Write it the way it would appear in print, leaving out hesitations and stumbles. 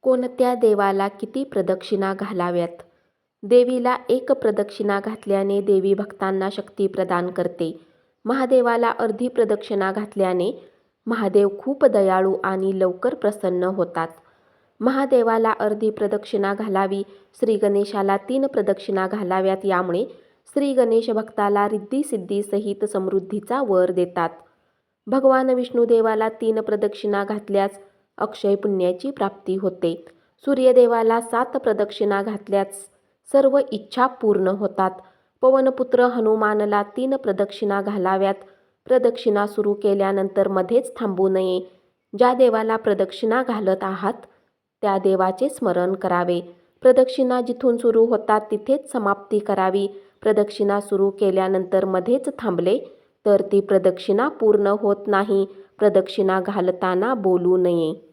कोणत्या देवाला किती प्रदक्षिणा घालाव्यात? देवीला एक प्रदक्षिणा घातल्याने देवी भक्तांना शक्ती प्रदान करते. महादेवाला अर्धी प्रदक्षिणा घातल्याने महादेव खूप दयाळू आणि लवकर प्रसन्न होतात. महादेवाला अर्धी प्रदक्षिणा घालावी. श्री गणेशाला 3 प्रदक्षिणा घालाव्यात. यामुळे श्री गणेश भक्ताला रिद्धी-सिद्धीसहित समृद्धीचा वर देतात. भगवान विष्णुदेवाला 3 प्रदक्षिणा घातल्यास अक्षय पुण्याची प्राप्ती होते. सूर्यदेवाला 7 प्रदक्षिणा घातल्यास सर्व इच्छा पूर्ण होतात. पवनपुत्र हनुमानला 3 प्रदक्षिणा घालाव्यात. प्रदक्षिणा सुरू केल्यानंतर मध्येच थांबू नये. ज्या देवाला प्रदक्षिणा घालत आहात त्या देवाचे स्मरण करावे. प्रदक्षिणा जिथून सुरू होतात तिथेच समाप्ती करावी. प्रदक्षिणा सुरू केल्यानंतर मध्येच थांबले तर ती प्रदक्षिणा पूर्ण होत नाही. प्रदक्षिणा घालताना बोलू नये.